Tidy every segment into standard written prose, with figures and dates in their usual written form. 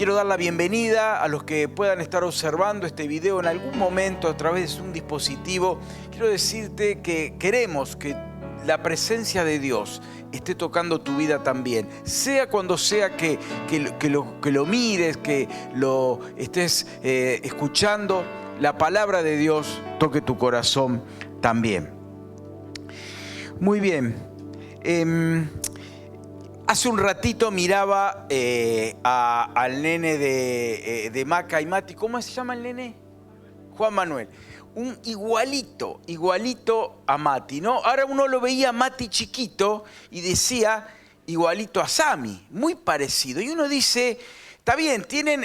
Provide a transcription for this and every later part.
Quiero dar la bienvenida a los que puedan estar observando este video en algún momento a través de un dispositivo. Quiero decirte que queremos que la presencia de Dios esté tocando tu vida también. Sea cuando sea que lo mires, que lo estés escuchando, la palabra de Dios toque tu corazón también. Muy bien. Hace un ratito miraba al nene de Maca y Mati. ¿Cómo se llama el nene? Juan Manuel. Un igualito a Mati, ¿no? Ahora uno lo veía a Mati chiquito y decía igualito a Sami, muy parecido. Y uno dice, está bien, tienen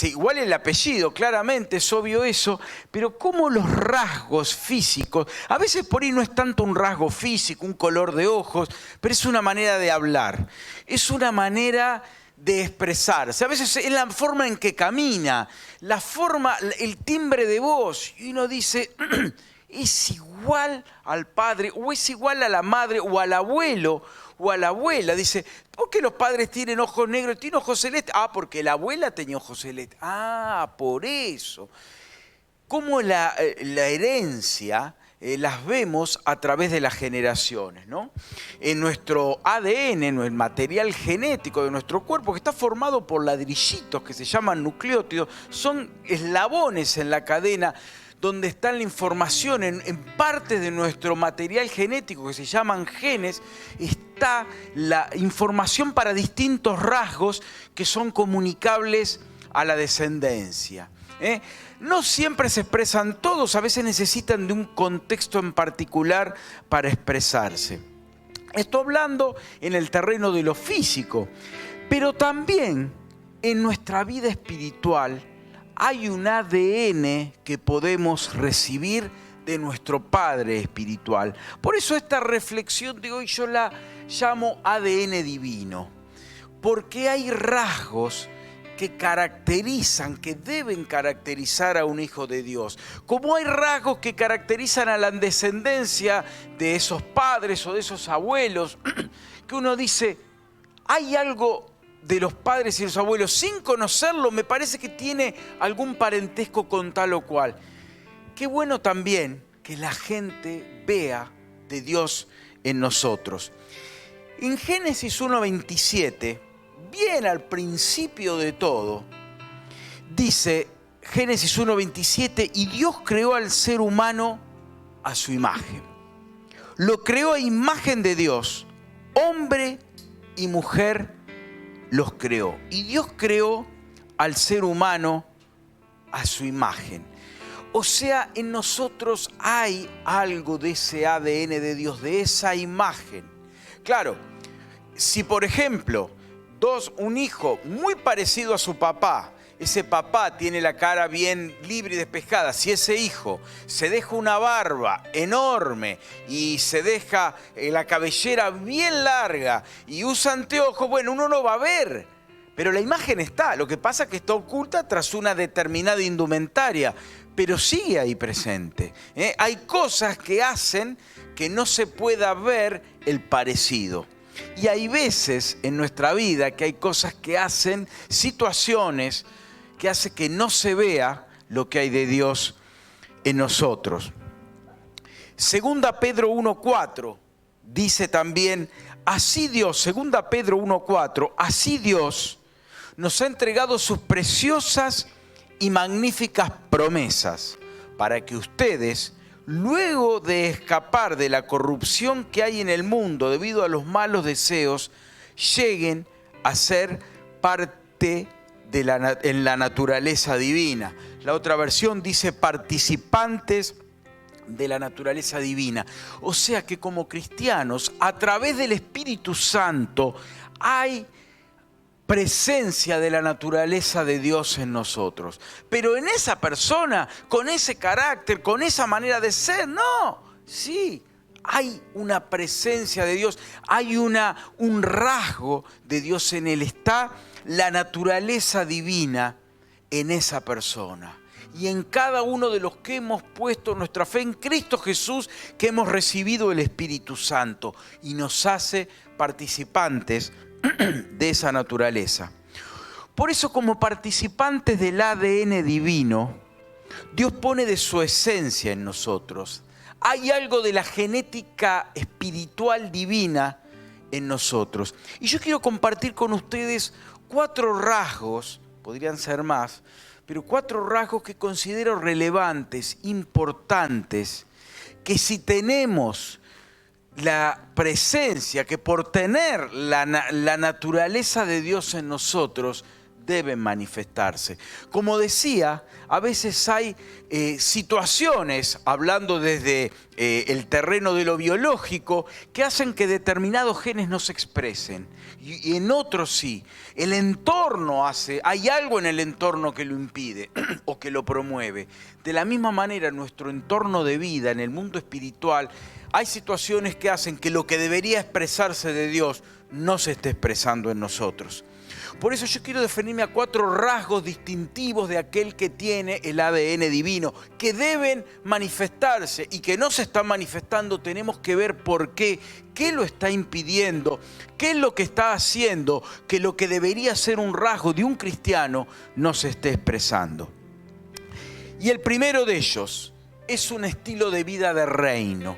igual el apellido, claramente, es obvio eso, pero cómo los rasgos físicos, a veces por ahí no es tanto un rasgo físico, un color de ojos, pero es una manera de hablar, es una manera de expresarse. A veces es la forma en que camina, la forma, el timbre de voz. Y uno dice, es igual al padre, o es igual a la madre, o al abuelo, o a la abuela. Dice, ¿por qué los padres tienen ojos negros y tienen ojos celestes? Ah, porque la abuela tenía ojos celestes. Ah, por eso. Cómo la herencia las vemos a través de las generaciones, ¿no? En nuestro ADN, en el material genético de nuestro cuerpo, que está formado por ladrillitos que se llaman nucleótidos, son eslabones en la cadena donde está la información, en parte de nuestro material genético que se llaman genes, está la información para distintos rasgos que son comunicables a la descendencia. No siempre se expresan todos, a veces necesitan de un contexto en particular para expresarse. Estoy hablando en el terreno de lo físico, pero también en nuestra vida espiritual hay un ADN que podemos recibir de nuestro Padre espiritual. Por eso esta reflexión de hoy yo la llamo ADN divino, porque hay rasgos que caracterizan, que deben caracterizar a un hijo de Dios. Como hay rasgos que caracterizan a la descendencia de esos padres o de esos abuelos, que uno dice, hay algo de los padres y los abuelos, sin conocerlo, me parece que tiene algún parentesco con tal o cual. Qué bueno también que la gente vea de Dios en nosotros. En Génesis 1:27, bien al principio de todo, dice Génesis 1:27, y Dios creó al ser humano a su imagen. Lo creó a imagen de Dios, hombre y mujer los creó. Y Dios creó al ser humano a su imagen. O sea, en nosotros hay algo de ese ADN de Dios, de esa imagen. Claro, si por ejemplo, un hijo muy parecido a su papá, ese papá tiene la cara bien libre y despejada, si ese hijo se deja una barba enorme y se deja la cabellera bien larga y usa anteojos, bueno, uno no va a ver, pero la imagen está, lo que pasa es que está oculta tras una determinada indumentaria, pero sigue ahí presente. Hay cosas que hacen que no se pueda ver el parecido. Y hay veces en nuestra vida que hay cosas que hacen, situaciones que hacen que no se vea lo que hay de Dios en nosotros. Segunda Pedro 1:4 dice también, así Dios, Segunda Pedro 1:4, así Dios nos ha entregado sus preciosas y magníficas promesas para que ustedes, luego de escapar de la corrupción que hay en el mundo debido a los malos deseos, lleguen a ser parte en la naturaleza divina. La otra versión dice participantes de la naturaleza divina. O sea que como cristianos, a través del Espíritu Santo, hay presencia de la naturaleza de Dios en nosotros. Pero en esa persona, con ese carácter, con esa manera de ser, no. Sí, hay una presencia de Dios, hay un rasgo de Dios en él. Está la naturaleza divina en esa persona. Y en cada uno de los que hemos puesto nuestra fe en Cristo Jesús, que hemos recibido el Espíritu Santo y nos hace participantes de esa naturaleza. Por eso, como participantes del ADN divino, Dios pone de su esencia en nosotros. Hay algo de la genética espiritual divina en nosotros. Y yo quiero compartir con ustedes 4 rasgos, podrían ser más, pero 4 rasgos que considero relevantes, importantes, que si tenemos la presencia, que por tener la naturaleza de Dios en nosotros, deben manifestarse. Como decía, a veces hay situaciones, hablando desde el terreno de lo biológico, que hacen que determinados genes no se expresen. Y en otros sí. El entorno hay algo en el entorno que lo impide o que lo promueve. De la misma manera, en nuestro entorno de vida, en el mundo espiritual, hay situaciones que hacen que lo que debería expresarse de Dios no se esté expresando en nosotros. Por eso yo quiero definirme a 4 rasgos distintivos de aquel que tiene el ADN divino, que deben manifestarse y que no se están manifestando. Tenemos que ver por qué lo está impidiendo, qué es lo que está haciendo que lo que debería ser un rasgo de un cristiano no se esté expresando. Y el primero de ellos es un estilo de vida de reino.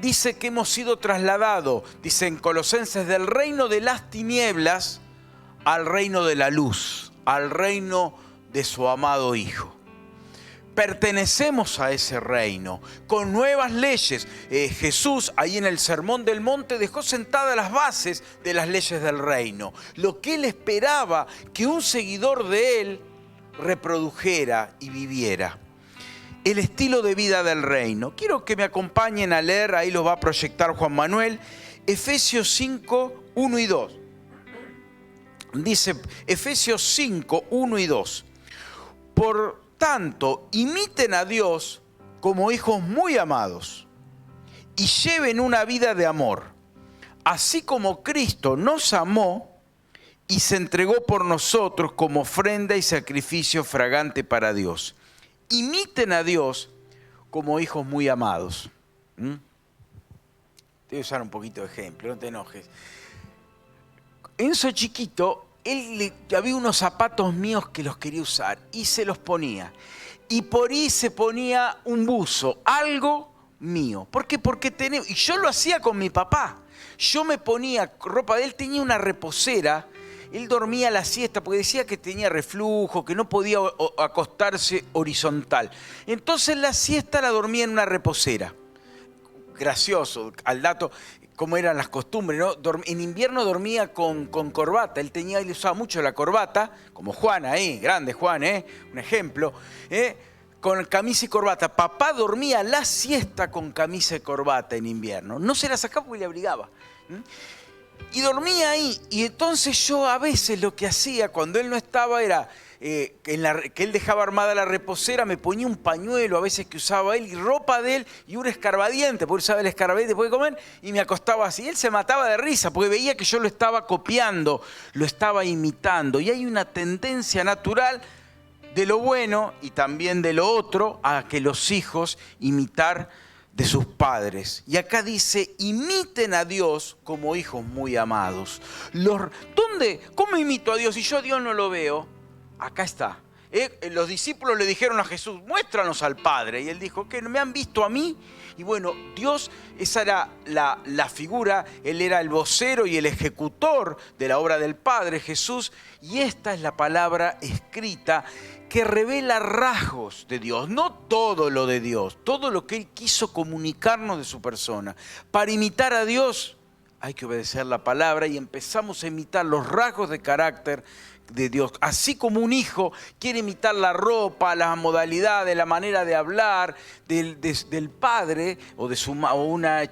Dice que hemos sido trasladados, dice en Colosenses, del reino de las tinieblas al reino de la luz, al reino de su amado Hijo. Pertenecemos a ese reino, con nuevas leyes. Jesús, ahí en el Sermón del Monte, dejó sentadas las bases de las leyes del reino. Lo que él esperaba que un seguidor de él reprodujera y viviera. El estilo de vida del reino. Quiero que me acompañen a leer, ahí lo va a proyectar Juan Manuel, Efesios 5, 1 y 2. Dice Efesios 5, 1 y 2. Por tanto, imiten a Dios como hijos muy amados y lleven una vida de amor, así como Cristo nos amó y se entregó por nosotros como ofrenda y sacrificio fragante para Dios. Imiten a Dios como hijos muy amados. Te voy a usar un poquito de ejemplo, no te enojes. Enzo chiquito, había unos zapatos míos que los quería usar y se los ponía. Y por ahí se ponía un buzo, algo mío. ¿Por qué? Y yo lo hacía con mi papá. Yo me ponía ropa de él, tenía una reposera. Él dormía la siesta porque decía que tenía reflujo, que no podía acostarse horizontal. Entonces la siesta la dormía en una reposera. Gracioso, al dato, cómo eran las costumbres, ¿no? En invierno dormía con corbata. Él usaba mucho la corbata, como Juan ahí, grande Juan, un ejemplo, con camisa y corbata. Papá dormía la siesta con camisa y corbata en invierno. No se la sacaba porque le abrigaba. Y dormía ahí. Y entonces yo a veces lo que hacía cuando él no estaba era que él dejaba armada la reposera, me ponía un pañuelo a veces que usaba él y ropa de él y un escarbadiente, porque él usaba el escarbadiente después de comer, y me acostaba así. Él se mataba de risa porque veía que yo lo estaba copiando, lo estaba imitando. Y hay una tendencia natural de lo bueno y también de lo otro a que los hijos imitar de sus padres. Y acá dice, imiten a Dios como hijos muy amados. ¿Cómo imito a Dios? Si yo a Dios no lo veo, acá está. Los discípulos le dijeron a Jesús, muéstranos al Padre. Y él dijo, ¿qué? ¿No me han visto a mí? Y bueno, Dios, esa era la figura, él era el vocero y el ejecutor de la obra del Padre, Jesús. Y esta es la palabra escrita que revela rasgos de Dios, no todo lo de Dios, todo lo que Él quiso comunicarnos de su persona. Para imitar a Dios hay que obedecer la palabra y empezamos a imitar los rasgos de carácter de Dios. Así como un hijo quiere imitar la ropa, la modalidad, la manera de hablar del padre o una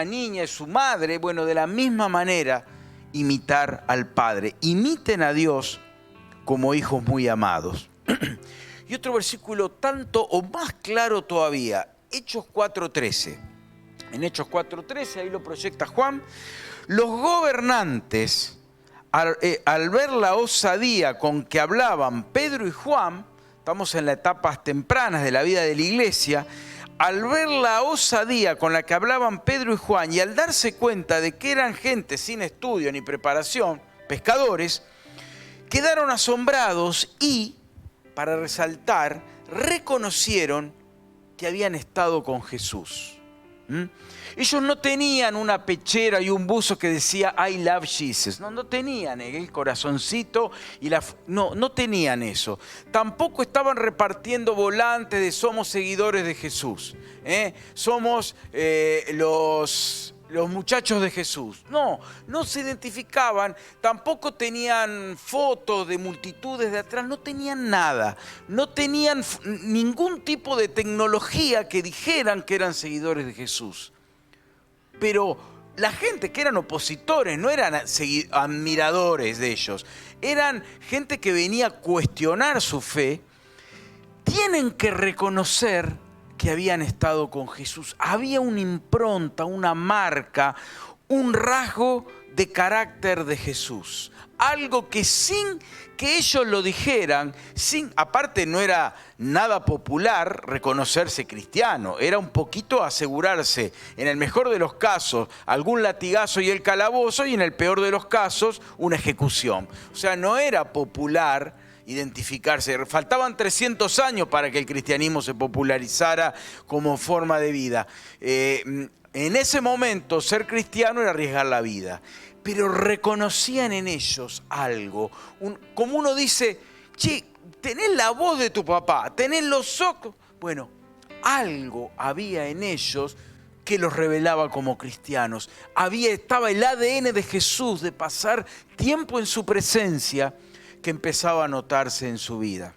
niña de su madre, bueno, de la misma manera imitar al Padre. Imiten a Dios como hijos muy amados. Y otro versículo tanto o más claro todavía, Hechos 4:13. En Hechos 4:13, ahí lo proyecta Juan, los gobernantes, al ver la osadía con que hablaban Pedro y Juan, estamos en las etapas tempranas de la vida de la iglesia, al ver la osadía con la que hablaban Pedro y Juan y al darse cuenta de que eran gente sin estudio ni preparación, pescadores, quedaron asombrados y, para resaltar, reconocieron que habían estado con Jesús. Ellos no tenían una pechera y un buzo que decía I love Jesus. No tenían el corazoncito y no tenían eso. Tampoco estaban repartiendo volantes de somos seguidores de Jesús. Somos los muchachos de Jesús. No se identificaban, tampoco tenían fotos de multitudes de atrás, no tenían nada. No tenían ningún tipo de tecnología que dijeran que eran seguidores de Jesús. Pero la gente que eran opositores no eran admiradores de ellos, eran gente que venía a cuestionar su fe. Tienen que reconocer que habían estado con Jesús. Había una impronta, una marca, un rasgo de carácter de Jesús. Algo que sin que ellos lo dijeran, aparte no era nada popular reconocerse cristiano, era un poquito asegurarse, en el mejor de los casos, algún latigazo y el calabozo, y en el peor de los casos, una ejecución. O sea, no era popular identificarse. Faltaban 300 años para que el cristianismo se popularizara como forma de vida. En ese momento, ser cristiano era arriesgar la vida. Pero reconocían en ellos algo. Como uno dice, che, tenés la voz de tu papá, tenés los ojos. Bueno, algo había en ellos que los revelaba como cristianos. Estaba el ADN de Jesús de pasar tiempo en su presencia que empezaba a notarse en su vida.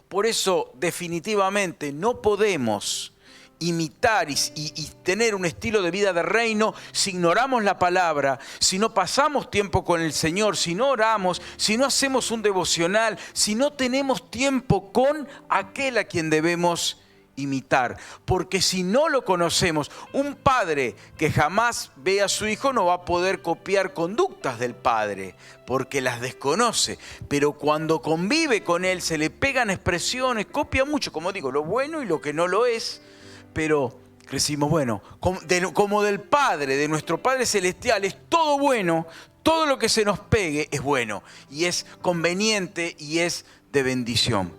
Por eso, definitivamente, no podemos imitar y tener un estilo de vida de reino si ignoramos la palabra, si no pasamos tiempo con el Señor, si no oramos, si no hacemos un devocional, si no tenemos tiempo con aquel a quien debemos imitar. Porque si no lo conocemos, un padre que jamás ve a su hijo no va a poder copiar conductas del padre, porque las desconoce. Pero cuando convive con él, se le pegan expresiones, copia mucho, como digo, lo bueno y lo que no lo es. Pero decimos, bueno, como del Padre, de nuestro Padre Celestial, es todo bueno, todo lo que se nos pegue es bueno, y es conveniente y es de bendición.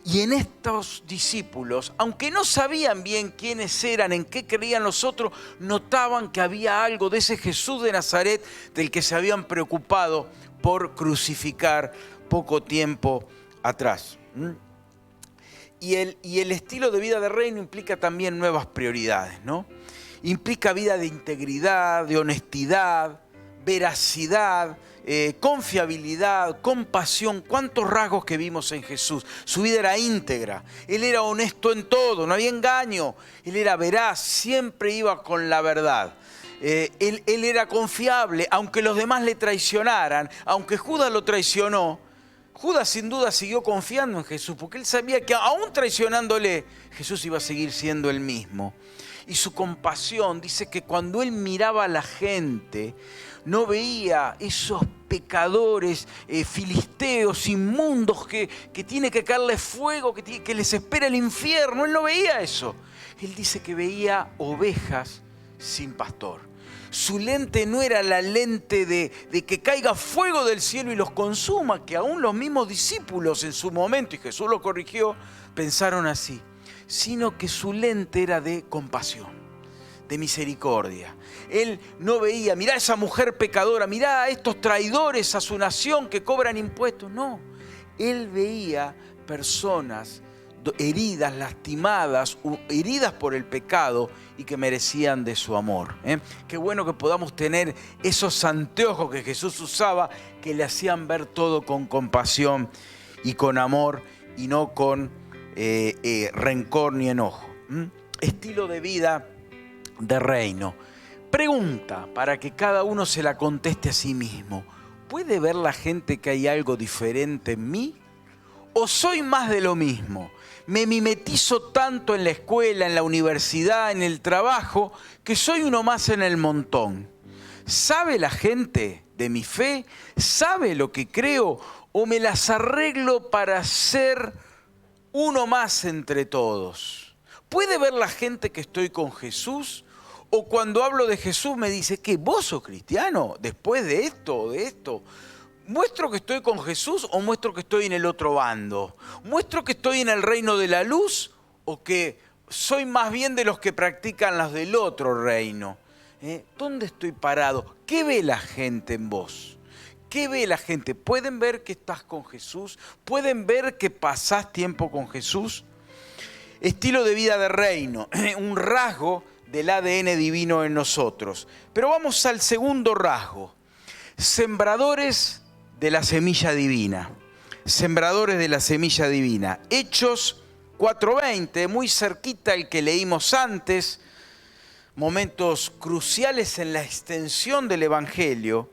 Y en estos discípulos, aunque no sabían bien quiénes eran, en qué creían los otros, notaban que había algo de ese Jesús de Nazaret del que se habían preocupado por crucificar poco tiempo atrás. Y el estilo de vida de reino implica también nuevas prioridades, ¿no? Implica vida de integridad, de honestidad, veracidad, confiabilidad, compasión. ¿Cuántos rasgos que vimos en Jesús? Su vida era íntegra, Él era honesto en todo, no había engaño. Él era veraz, siempre iba con la verdad. Él era confiable, aunque los demás le traicionaran, aunque Judas lo traicionó. Judas sin duda siguió confiando en Jesús, porque él sabía que aún traicionándole, Jesús iba a seguir siendo el mismo. Y su compasión dice que cuando él miraba a la gente, no veía esos pecadores filisteos, inmundos, que tiene que caerle fuego, que les espera el infierno. Él no veía eso. Él dice que veía ovejas sin pastor. Su lente no era la lente de que caiga fuego del cielo y los consuma, que aún los mismos discípulos en su momento, y Jesús lo corrigió, pensaron así, sino que su lente era de compasión, de misericordia. Él no veía, mirá a esa mujer pecadora, mirá a estos traidores a su nación que cobran impuestos. No, él veía personas heridas, lastimadas, heridas por el pecado y que merecían de su amor. Qué bueno que podamos tener esos anteojos que Jesús usaba, que le hacían ver todo con compasión y con amor y no con rencor ni enojo. Estilo de vida de reino. Pregunta para que cada uno se la conteste a sí mismo. ¿Puede ver la gente que hay algo diferente en mí? ¿O soy más de lo mismo? Me mimetizo tanto en la escuela, en la universidad, en el trabajo, que soy uno más en el montón. ¿Sabe la gente de mi fe? ¿Sabe lo que creo? ¿O me las arreglo para ser uno más entre todos? ¿Puede ver la gente que estoy con Jesús? ¿O cuando hablo de Jesús me dice, ¿qué? ¿Vos sos cristiano? ¿Después de esto o de esto? ¿muestro que estoy con Jesús o muestro que estoy en el otro bando? ¿Muestro que estoy en el reino de la luz o que soy más bien de los que practican las del otro reino? ¿Dónde estoy parado? ¿Qué ve la gente en vos? ¿Qué ve la gente? ¿Pueden ver que estás con Jesús? ¿Pueden ver que pasás tiempo con Jesús? Estilo de vida de reino, un rasgo del ADN divino en nosotros. Pero vamos al segundo rasgo. Sembradores de la semilla divina. Sembradores de la semilla divina. Hechos 4:20, muy cerquita el que leímos antes. Momentos cruciales en la extensión del Evangelio.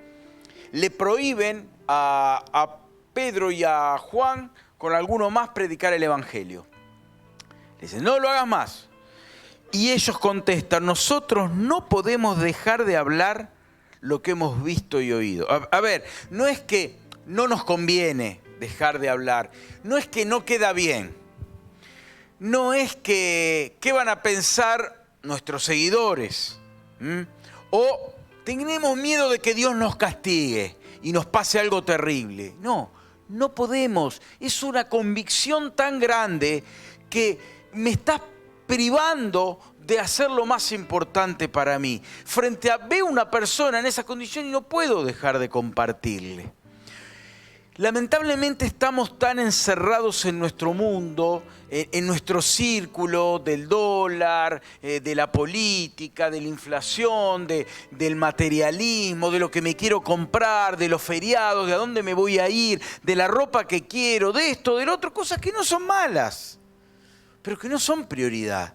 Le prohíben a Pedro y a Juan, con alguno más, predicar el Evangelio. Le dicen, no lo hagas más. Y ellos contestan, nosotros no podemos dejar de hablar lo que hemos visto y oído. A ver, no es que no nos conviene dejar de hablar, no es que no queda bien, no es que qué van a pensar nuestros seguidores, o tenemos miedo de que Dios nos castigue y nos pase algo terrible. No, no podemos. Es una convicción tan grande que me está privando de hacer lo más importante para mí. Veo una persona en esa condición y no puedo dejar de compartirle. Lamentablemente estamos tan encerrados en nuestro mundo, en nuestro círculo del dólar, de la política, de la inflación, del materialismo, de lo que me quiero comprar, de los feriados, de a dónde me voy a ir, de la ropa que quiero, de esto, del otro, cosas que no son malas, pero que no son prioridad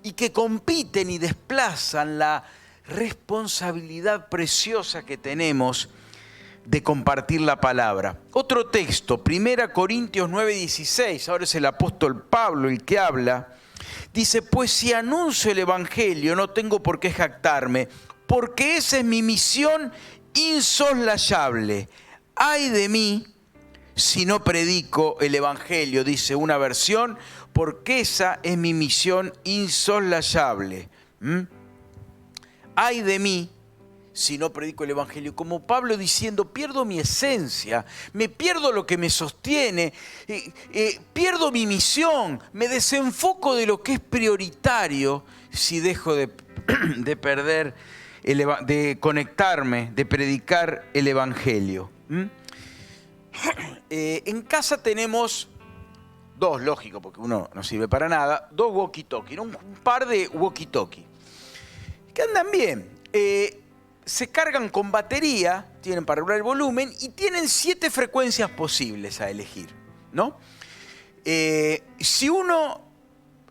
y que compiten y desplazan la responsabilidad preciosa que tenemos de compartir la palabra. Otro texto, 1 Corintios 9:16, ahora es el apóstol Pablo el que habla, dice, pues si anuncio el Evangelio no tengo por qué jactarme, porque esa es mi misión insoslayable. Ay de mí si no predico el Evangelio, dice una versión, porque esa es mi misión insoslayable. Ay de mí si no predico el Evangelio, como Pablo diciendo, pierdo mi esencia, me pierdo lo que me sostiene, pierdo mi misión, me desenfoco de lo que es prioritario si dejo de conectarme, de predicar el Evangelio. En casa tenemos dos, lógico, porque uno no sirve para nada, dos walkie-talkie, un par de walkie-talkie, que andan bien. Se cargan con batería, tienen para regular el volumen y tienen 7 frecuencias posibles a elegir, ¿no? Si uno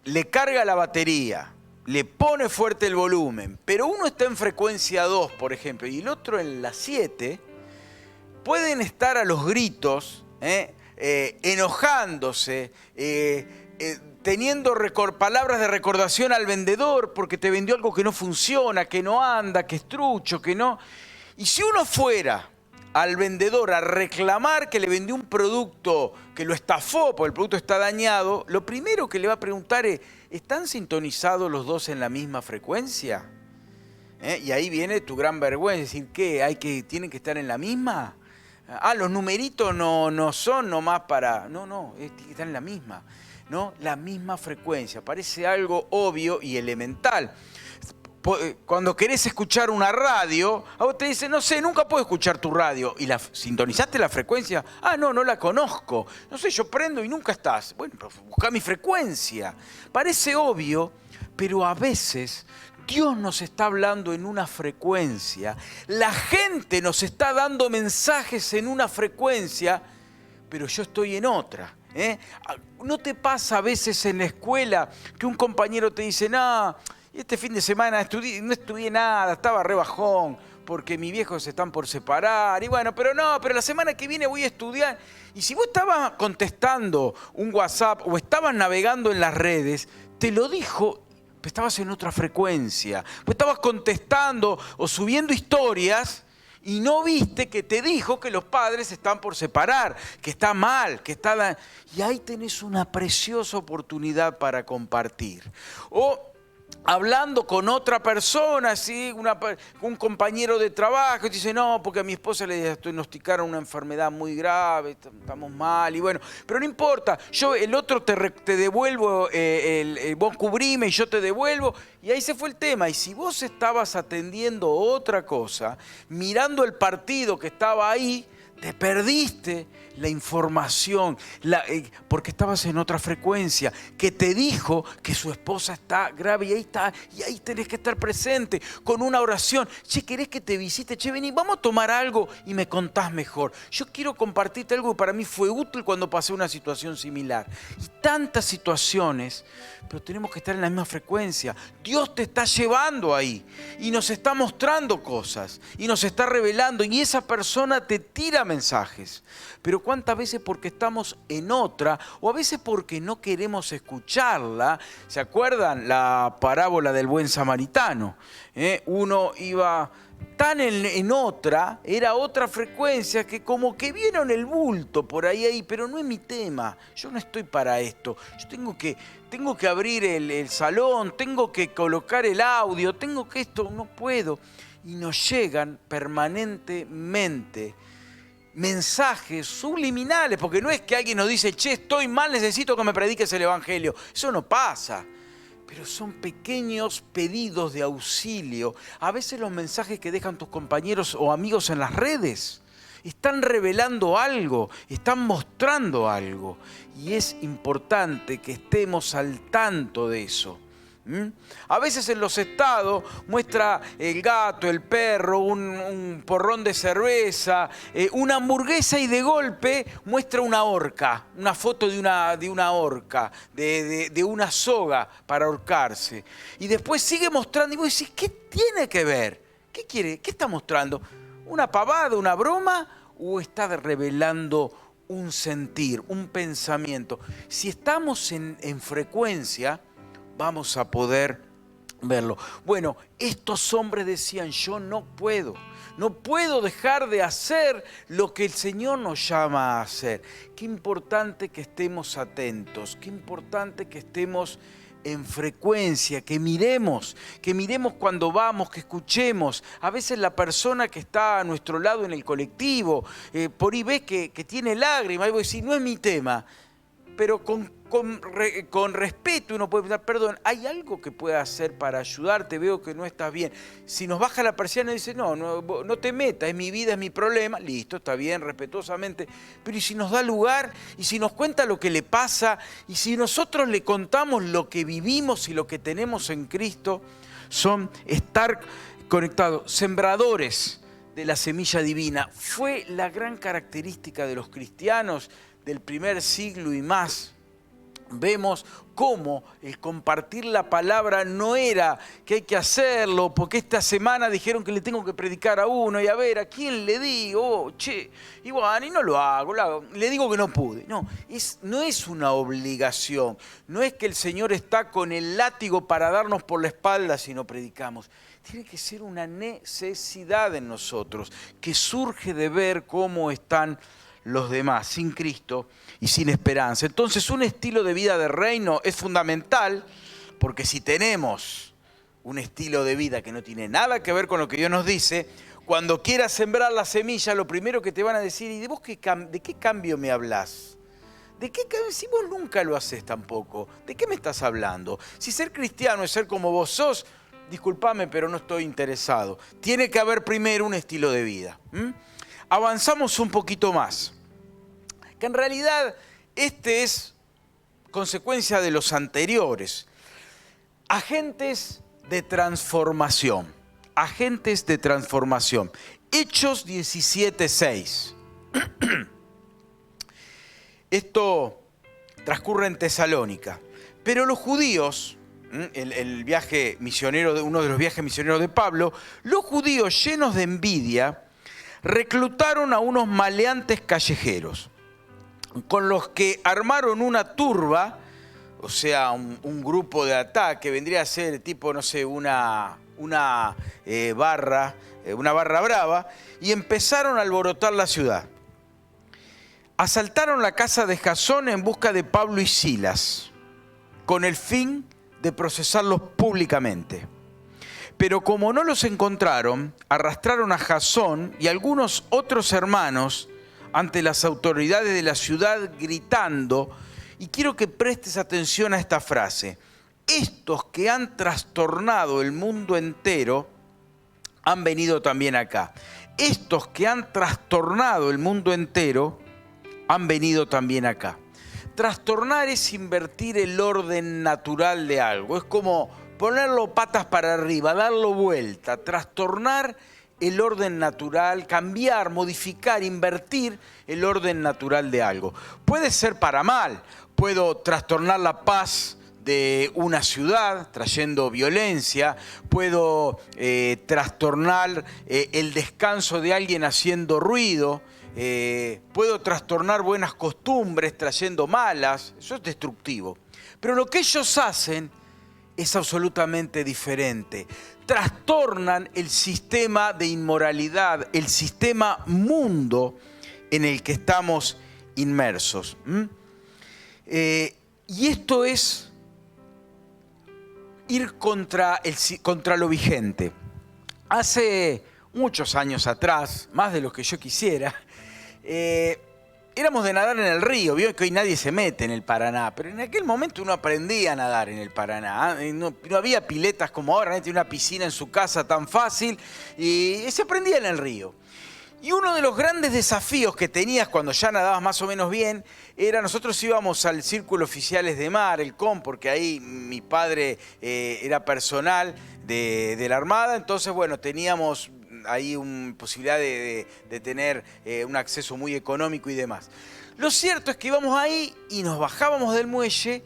le carga la batería, le pone fuerte el volumen, pero uno está en frecuencia 2, por ejemplo, y el otro en la 7, pueden estar a los gritos, enojándose, teniendo palabras de recordación al vendedor porque te vendió algo que no funciona, que no anda, que es trucho, que no. Y si uno fuera al vendedor a reclamar que le vendió un producto que lo estafó porque el producto está dañado, lo primero que le va a preguntar es, ¿están sintonizados los dos en la misma frecuencia? Y ahí viene tu gran vergüenza, es decir, ¿qué? ¿Tienen que estar en la misma? Los numeritos no son nomás para... No, tienen que estar en la misma. ¿No? La misma frecuencia, parece algo obvio y elemental. Cuando querés escuchar una radio, a vos te dicen, no sé, nunca puedo escuchar tu radio. ¿Y sintonizaste la frecuencia? No la conozco. No sé, yo prendo y nunca estás. Bueno, pero buscá mi frecuencia. Parece obvio, pero a veces Dios nos está hablando en una frecuencia. La gente nos está dando mensajes en una frecuencia, pero yo estoy en otra. ¿No te pasa a veces en la escuela que un compañero te dice, no, este fin de semana no estudié nada, estaba re bajón porque mis viejos se están por separar, y bueno, pero la semana que viene voy a estudiar? Y si vos estabas contestando un WhatsApp o estabas navegando en las redes, te lo dijo, pero estabas en otra frecuencia, vos estabas contestando o subiendo historias y no viste que te dijo que los padres están por separar, que está mal, que está... Y ahí tenés una preciosa oportunidad para compartir. O hablando con otra persona, ¿sí? Un compañero de trabajo, y te dice, no, porque a mi esposa le diagnosticaron una enfermedad muy grave, estamos mal, y bueno, pero no importa, el otro te devuelvo, vos cubrime y yo te devuelvo, y ahí se fue el tema. Y si vos estabas atendiendo otra cosa, mirando el partido que estaba ahí, te perdiste la información, porque estabas en otra frecuencia, que te dijo que su esposa está grave y ahí tenés que estar presente con una oración. Che, ¿querés que te visite? Che, vení, vamos a tomar algo y me contás mejor. Yo quiero compartirte algo que para mí fue útil cuando pasé una situación similar. Y tantas situaciones, pero tenemos que estar en la misma frecuencia. Dios te está llevando ahí y nos está mostrando cosas y nos está revelando, y esa persona te tira mensajes. Pero cuántas veces porque estamos en otra, o a veces porque no queremos escucharla. ¿Se acuerdan la parábola del buen samaritano? Uno iba tan en otra, era otra frecuencia, que como que vieron el bulto por ahí, pero no es mi tema. Yo no estoy para esto. Yo tengo que abrir el salón, tengo que colocar el audio, tengo que esto, no puedo. Y nos llegan permanentemente mensajes subliminales, porque no es que alguien nos dice, che, estoy mal, necesito que me prediques el evangelio. Eso no pasa. Pero son pequeños pedidos de auxilio. A veces los mensajes que dejan tus compañeros o amigos en las redes están revelando algo, están mostrando algo. Y es importante que estemos al tanto de eso. A veces en los estados muestra el gato, el perro, un porrón de cerveza, una hamburguesa, y de golpe muestra una horca, una foto de una horca, de una soga para ahorcarse. Y después sigue mostrando y vos decís, ¿qué tiene que ver? ¿Qué quiere? ¿Qué está mostrando? ¿Una pavada, una broma? ¿O está revelando un sentir, un pensamiento? Si estamos en frecuencia, vamos a poder verlo. Bueno, estos hombres decían, yo no puedo dejar de hacer lo que el Señor nos llama a hacer. Qué importante que estemos atentos, qué importante que estemos en frecuencia, que miremos cuando vamos, que escuchemos. A veces la persona que está a nuestro lado en el colectivo, por ahí ves que tiene lágrimas, y vos decís, no es mi tema, pero con respeto uno puede pensar, perdón, ¿hay algo que pueda hacer para ayudarte? Veo que no estás bien. Si nos baja la persiana y dice, no te metas, es mi vida, es mi problema, listo, está bien, respetuosamente. Pero ¿y si nos da lugar? ¿Y si nos cuenta lo que le pasa? ¿Y si nosotros le contamos lo que vivimos y lo que tenemos en Cristo? Son estar conectados, sembradores de la semilla divina. Fue la gran característica de los cristianos del primer siglo y más. Vemos cómo el compartir la palabra no era que hay que hacerlo, porque esta semana dijeron que le tengo que predicar a uno, y a ver, ¿a quién le digo? Y bueno, y no lo hago, le digo que no pude. No es una obligación, no es que el Señor está con el látigo para darnos por la espalda si no predicamos. Tiene que ser una necesidad en nosotros, que surge de ver cómo están los demás sin Cristo y sin esperanza. Entonces, un estilo de vida de reino es fundamental, porque si tenemos un estilo de vida que no tiene nada que ver con lo que Dios nos dice, cuando quieras sembrar la semilla, lo primero que te van a decir, ¿y de vos de qué cambio me hablas? ¿De qué cambio? Si vos nunca lo haces tampoco, ¿de qué me estás hablando? Si ser cristiano es ser como vos sos, discúlpame, pero no estoy interesado. Tiene que haber primero un estilo de vida. Avanzamos un poquito más, que en realidad este es consecuencia de los anteriores. Agentes de transformación. Agentes de transformación. Hechos 17:6. Esto transcurre en Tesalónica. Pero los judíos, el viaje misionero, uno de los viajes misioneros de Pablo, los judíos llenos de envidia, reclutaron a unos maleantes callejeros, con los que armaron una turba, o sea, un grupo de ataque, vendría a ser tipo, no sé, una barra brava, y empezaron a alborotar la ciudad. Asaltaron la casa de Jasón en busca de Pablo y Silas, con el fin de procesarlos públicamente. Pero como no los encontraron, arrastraron a Jasón y algunos otros hermanos ante las autoridades de la ciudad gritando, y quiero que prestes atención a esta frase: estos que han trastornado el mundo entero han venido también acá. Estos que han trastornado el mundo entero han venido también acá. Trastornar es invertir el orden natural de algo. Es como ponerlo patas para arriba, darlo vuelta. Trastornar el orden natural, cambiar, modificar, invertir el orden natural de algo. Puede ser para mal. Puedo trastornar la paz de una ciudad trayendo violencia, puedo trastornar el descanso de alguien haciendo ruido, puedo trastornar buenas costumbres trayendo malas. Eso es destructivo. Pero lo que ellos hacen es absolutamente diferente. Trastornan el sistema de inmoralidad, el sistema mundo en el que estamos inmersos. Y esto es ir contra lo vigente. Hace muchos años atrás, más de lo que yo quisiera, éramos de nadar en el río. Vio que hoy nadie se mete en el Paraná, pero en aquel momento uno aprendía a nadar en el Paraná. No había piletas como ahora, nadie tiene una piscina en su casa tan fácil, y se aprendía en el río. Y uno de los grandes desafíos que tenías cuando ya nadabas más o menos bien era, nosotros íbamos al Círculo Oficiales de Mar, el COM, porque ahí mi padre era personal de la Armada, entonces bueno, teníamos ahí una posibilidad de tener un acceso muy económico y demás. Lo cierto es que íbamos ahí y nos bajábamos del muelle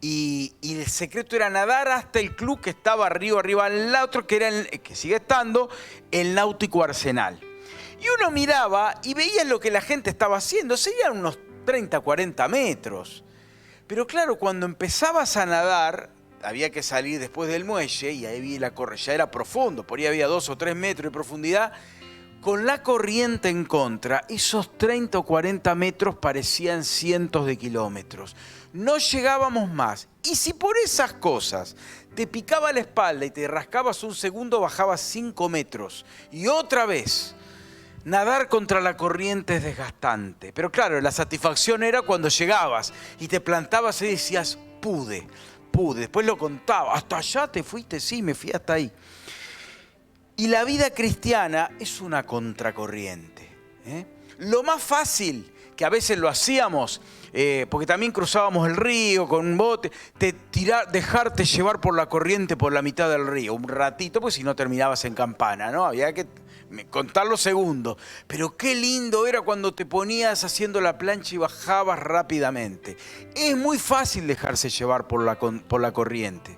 y el secreto era nadar hasta el club que estaba arriba al otro, que era que sigue estando, el Náutico Arsenal. Y uno miraba y veía lo que la gente estaba haciendo. Serían unos 30, 40 metros. Pero claro, cuando empezabas a nadar, había que salir después del muelle y ahí ya era profundo. Por ahí había 2 o 3 metros de profundidad. Con la corriente en contra, esos 30 o 40 metros parecían cientos de kilómetros. No llegábamos más. Y si por esas cosas te picaba la espalda y te rascabas un segundo, bajabas 5 metros. Y otra vez. Nadar contra la corriente es desgastante, pero claro, la satisfacción era cuando llegabas y te plantabas y decías, pude. Después lo contaba, ¿hasta allá te fuiste? Sí, me fui hasta ahí. Y la vida cristiana es una contracorriente. Lo más fácil, que a veces lo hacíamos, porque también cruzábamos el río con un bote, dejarte llevar por la corriente por la mitad del río, un ratito, pues si no terminabas en campana, ¿no? Había que contar los segundos. Pero qué lindo era cuando te ponías haciendo la plancha y bajabas rápidamente. Es muy fácil dejarse llevar por la corriente.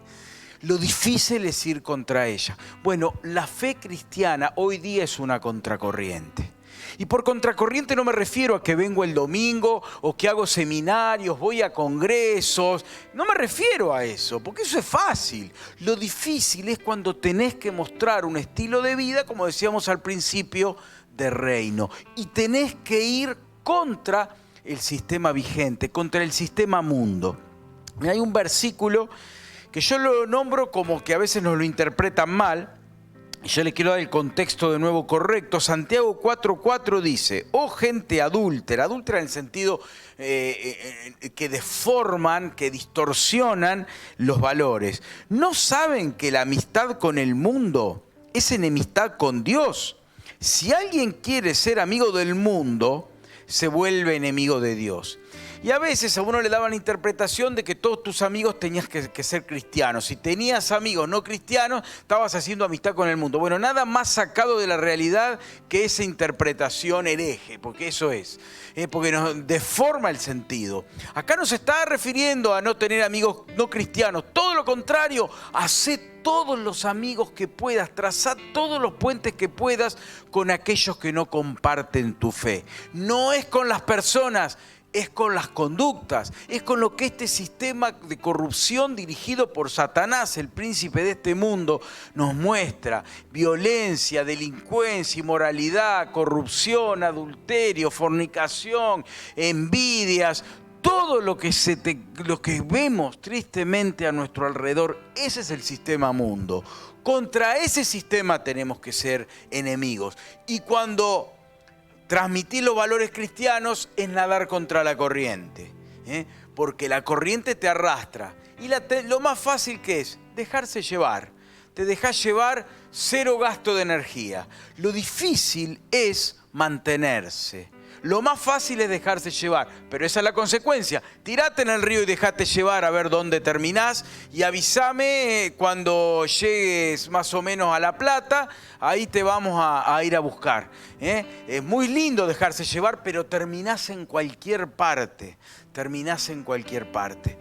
Lo difícil es ir contra ella. Bueno, la fe cristiana hoy día es una contracorriente. Y por contracorriente no me refiero a que vengo el domingo o que hago seminarios, voy a congresos. No me refiero a eso, porque eso es fácil. Lo difícil es cuando tenés que mostrar un estilo de vida, como decíamos al principio, de reino. Y tenés que ir contra el sistema vigente, contra el sistema mundo. Y hay un versículo que yo lo nombro como que a veces nos lo interpretan mal. Yo le quiero dar el contexto de nuevo correcto. Santiago 4:4 dice, oh gente adúltera en el sentido que deforman, que distorsionan los valores. ¿No saben que la amistad con el mundo es enemistad con Dios? Si alguien quiere ser amigo del mundo, se vuelve enemigo de Dios. Y a veces a uno le daban la interpretación de que todos tus amigos tenías que ser cristianos. Si tenías amigos no cristianos, estabas haciendo amistad con el mundo. Bueno, nada más sacado de la realidad que esa interpretación hereje, porque eso es. Porque nos deforma el sentido. Acá no se está refiriendo a no tener amigos no cristianos. Todo lo contrario, hacé todos los amigos que puedas, trazá todos los puentes que puedas con aquellos que no comparten tu fe. No es con las personas, es con las conductas, es con lo que este sistema de corrupción dirigido por Satanás, el príncipe de este mundo, nos muestra. Violencia, delincuencia, inmoralidad, corrupción, adulterio, fornicación, envidias, todo lo que vemos tristemente a nuestro alrededor, ese es el sistema mundo. Contra ese sistema tenemos que ser enemigos. Y cuando transmitir los valores cristianos es nadar contra la corriente, porque la corriente te arrastra. Y lo más fácil que es dejarse llevar. Te dejas llevar, cero gasto de energía. Lo difícil es mantenerse. Lo más fácil es dejarse llevar, pero esa es la consecuencia. Tirate en el río y dejate llevar a ver dónde terminás y avísame cuando llegues más o menos a La Plata, ahí te vamos a ir a buscar. Es muy lindo dejarse llevar, pero terminás en cualquier parte. Terminás en cualquier parte.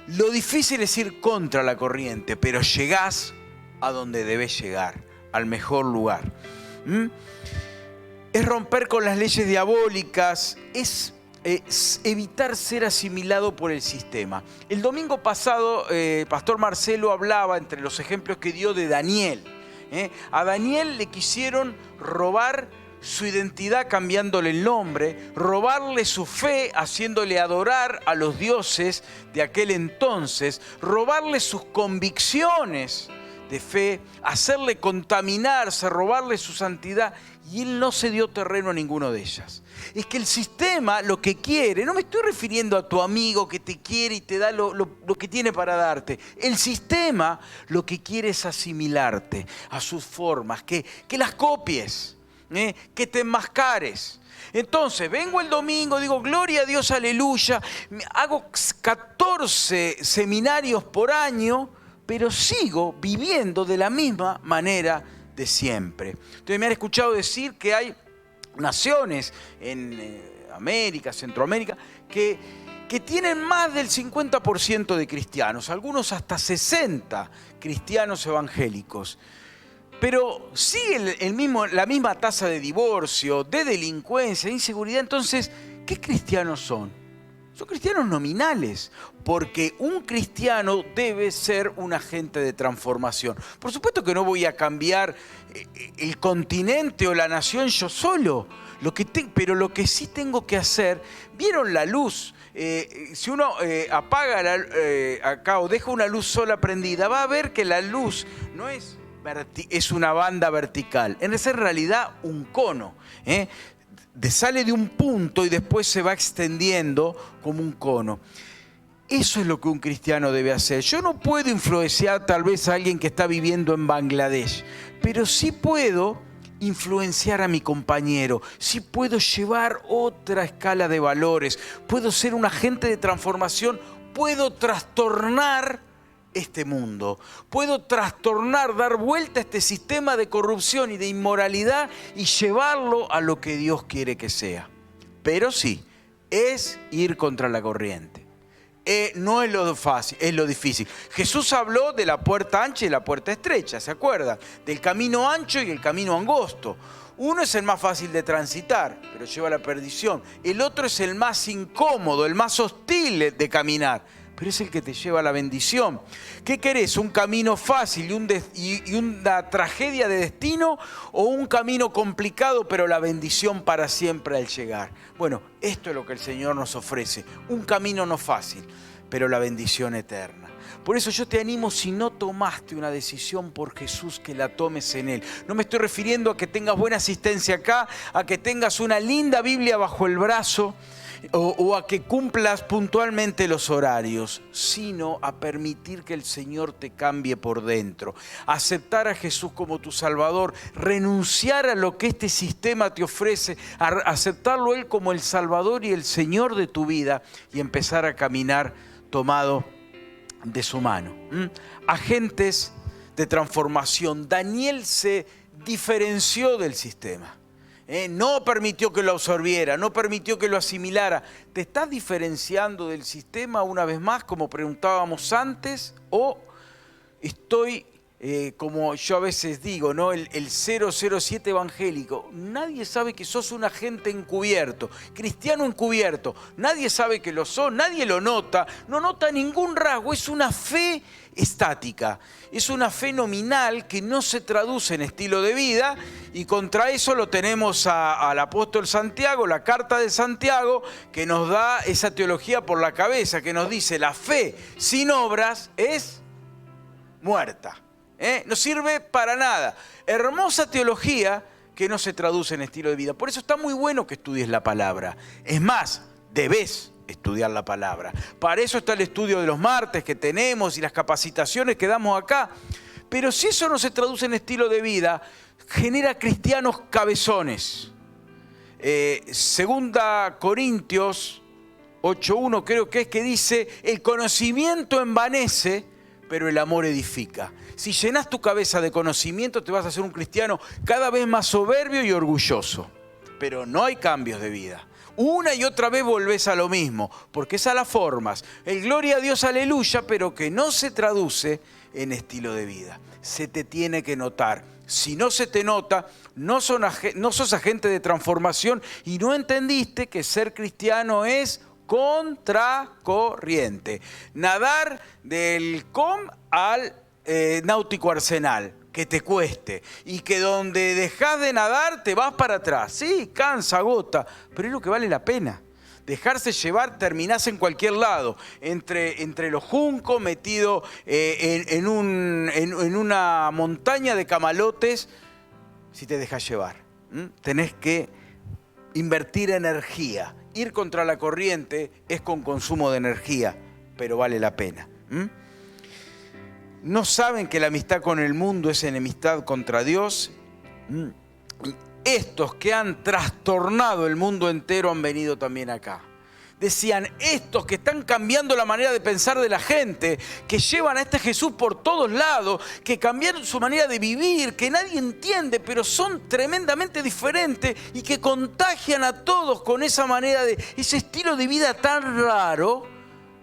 Lo difícil es ir contra la corriente, pero llegás a donde debes llegar, al mejor lugar. Es romper con las leyes diabólicas, es evitar ser asimilado por el sistema. El domingo pasado, Pastor Marcelo hablaba entre los ejemplos que dio de Daniel. A Daniel le quisieron robar su identidad cambiándole el nombre, robarle su fe haciéndole adorar a los dioses de aquel entonces, robarle sus convicciones de fe, hacerle contaminarse, robarle su santidad, y él no se dio terreno a ninguno de ellas. Es que el sistema lo que quiere, no me estoy refiriendo a tu amigo que te quiere y te da lo que tiene para darte. El sistema lo que quiere es asimilarte a sus formas, que las copies, que te enmascares. Entonces, vengo el domingo, digo, gloria a Dios, aleluya, hago 14 seminarios por año, pero sigo viviendo de la misma manera de siempre. Ustedes me han escuchado decir que hay naciones en América, Centroamérica, que tienen más del 50% de cristianos, algunos hasta 60 cristianos evangélicos. Pero sigue la misma tasa de divorcio, de delincuencia, de inseguridad. Entonces, ¿qué cristianos son? Son cristianos nominales, porque un cristiano debe ser un agente de transformación. Por supuesto que no voy a cambiar el continente o la nación yo solo, pero lo que sí tengo que hacer, ¿vieron la luz? Si uno apaga acá o deja una luz sola prendida, va a ver que la luz no es una banda vertical, es en realidad un cono, sale de un punto y después se va extendiendo como un cono. Eso es lo que un cristiano debe hacer. Yo no puedo influenciar tal vez a alguien que está viviendo en Bangladesh, pero sí puedo influenciar a mi compañero, sí puedo llevar otra escala de valores, puedo ser un agente de transformación, puedo trastornar este mundo, puedo trastornar, dar vuelta a este sistema de corrupción y de inmoralidad y llevarlo a lo que Dios quiere que sea. Pero sí, es ir contra la corriente. No es lo fácil, es lo difícil. Jesús habló de la puerta ancha y la puerta estrecha, ¿se acuerdan? Del camino ancho y el camino angosto. Uno es el más fácil de transitar, pero lleva a la perdición. El otro es el más incómodo, el más hostil de caminar, pero es el que te lleva a la bendición. ¿Qué querés? ¿Un camino fácil y una tragedia de destino? ¿O un camino complicado pero la bendición para siempre al llegar? Bueno, esto es lo que el Señor nos ofrece. Un camino no fácil, pero la bendición eterna. Por eso yo te animo, si no tomaste una decisión por Jesús, que la tomes en Él. No me estoy refiriendo a que tengas buena asistencia acá, a que tengas una linda Biblia bajo el brazo, o a que cumplas puntualmente los horarios, sino a permitir que el Señor te cambie por dentro, aceptar a Jesús como tu Salvador, renunciar a lo que este sistema te ofrece, aceptarlo Él como el Salvador y el Señor de tu vida y empezar a caminar tomado de su mano. Agentes de transformación. Daniel se diferenció del sistema. No permitió que lo absorbiera, no permitió que lo asimilara. ¿Te estás diferenciando del sistema una vez más, como preguntábamos antes? ¿O estoy como yo a veces digo, ¿no? El 007 evangélico. Nadie sabe que sos un agente encubierto, cristiano encubierto. Nadie sabe que lo sos, nadie lo nota, no nota ningún rasgo. Es una fe estática, es una fe nominal que no se traduce en estilo de vida, y contra eso lo tenemos al apóstol Santiago, la carta de Santiago, que nos da esa teología por la cabeza, que nos dice: la fe sin obras es muerta. No sirve para nada. Hermosa teología que no se traduce en estilo de vida. Por eso está muy bueno que estudies la palabra. Es más, debes estudiar la palabra. Para eso está el estudio de los martes que tenemos y las capacitaciones que damos acá. Pero si eso no se traduce en estilo de vida, genera cristianos cabezones. Segunda Corintios 8:1 creo que es, que dice: el conocimiento envanece, pero el amor edifica. Si llenas tu cabeza de conocimiento, te vas a hacer un cristiano cada vez más soberbio y orgulloso. Pero no hay cambios de vida. Una y otra vez volvés a lo mismo, porque es a las formas. El gloria a Dios, aleluya, pero que no se traduce en estilo de vida. Se te tiene que notar. Si no se te nota, no sos agente de transformación y no entendiste que ser cristiano es contracorriente. Nadar del com al náutico arsenal, que te cueste, y que donde dejás de nadar te vas para atrás. Sí, cansa, agota, pero es lo que vale la pena. Dejarse llevar, terminás en cualquier lado, entre los juncos, metido en una montaña de camalotes, si te dejas llevar. Tenés que invertir energía. Ir contra la corriente es con consumo de energía, pero vale la pena. ¿No saben que la amistad con el mundo es enemistad contra Dios? Estos que han trastornado el mundo entero han venido también acá. Decían, estos que están cambiando la manera de pensar de la gente, que llevan a este Jesús por todos lados, que cambiaron su manera de vivir, que nadie entiende, pero son tremendamente diferentes y que contagian a todos con esa manera ese estilo de vida tan raro,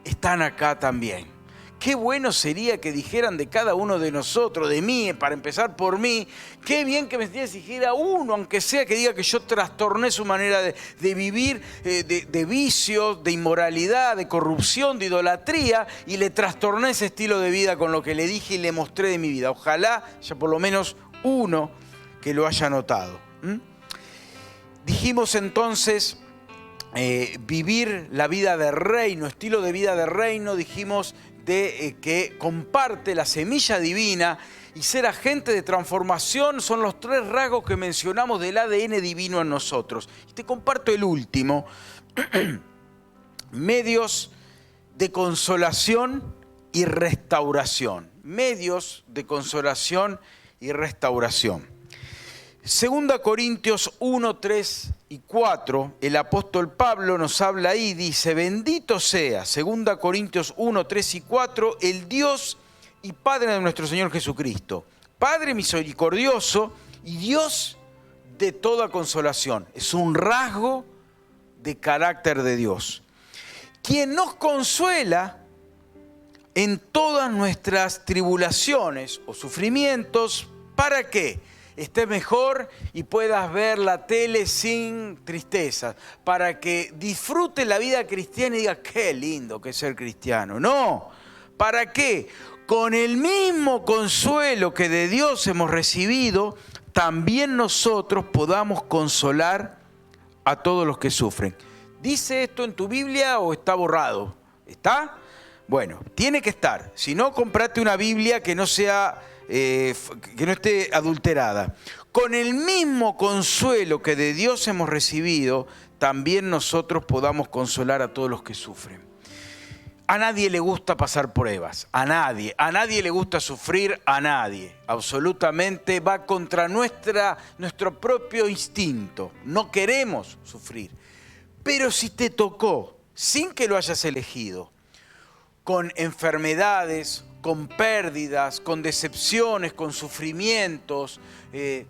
están acá también. Qué bueno sería que dijeran de cada uno de nosotros, de mí, para empezar por mí, qué bien que me dijera uno, aunque sea que diga que yo trastorné su manera de vivir, de vicios, de inmoralidad, de corrupción, de idolatría, y le trastorné ese estilo de vida con lo que le dije y le mostré de mi vida. Ojalá haya por lo menos uno que lo haya notado. Dijimos entonces, vivir la vida de reino, estilo de vida de reino, dijimos que comparte la semilla divina, y ser agente de transformación son los 3 rasgos que mencionamos del ADN divino en nosotros. Y te comparto el último. Medios de consolación y restauración. Medios de consolación y restauración. 2 Corintios 1, 3 y 4, el apóstol Pablo nos habla ahí, dice: bendito sea, 2 Corintios 1, 3 y 4, el Dios y Padre de nuestro Señor Jesucristo, Padre misericordioso y Dios de toda consolación. Es un rasgo de carácter de Dios, quien nos consuela en todas nuestras tribulaciones o sufrimientos. ¿Para qué? Estés mejor y puedas ver la tele sin tristeza, para que disfrutes la vida cristiana y digas, qué lindo que es ser cristiano. No, ¿para qué? Con el mismo consuelo que de Dios hemos recibido, también nosotros podamos consolar a todos los que sufren. ¿Dice esto en tu Biblia o está borrado? ¿Está? Bueno, tiene que estar. Si no, comprate una Biblia que no sea... que no esté adulterada. Con el mismo consuelo que de Dios hemos recibido, también nosotros podamos consolar a todos los que sufren. A nadie le gusta pasar pruebas, a nadie le gusta sufrir, a nadie. Absolutamente va contra nuestro propio instinto. No queremos sufrir. Pero si te tocó, sin que lo hayas elegido, con enfermedades, con pérdidas, con decepciones, con sufrimientos,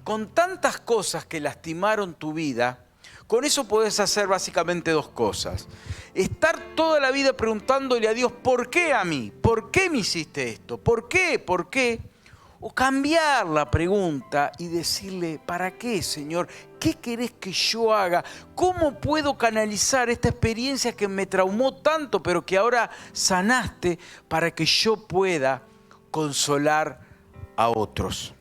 con tantas cosas que lastimaron tu vida, con eso podés hacer básicamente 2 cosas. Estar toda la vida preguntándole a Dios, ¿por qué a mí? ¿Por qué me hiciste esto? ¿Por qué? ¿Por qué? O cambiar la pregunta y decirle, ¿para qué, Señor? ¿Qué querés que yo haga? ¿Cómo puedo canalizar esta experiencia que me traumó tanto, pero que ahora sanaste, para que yo pueda consolar a otros?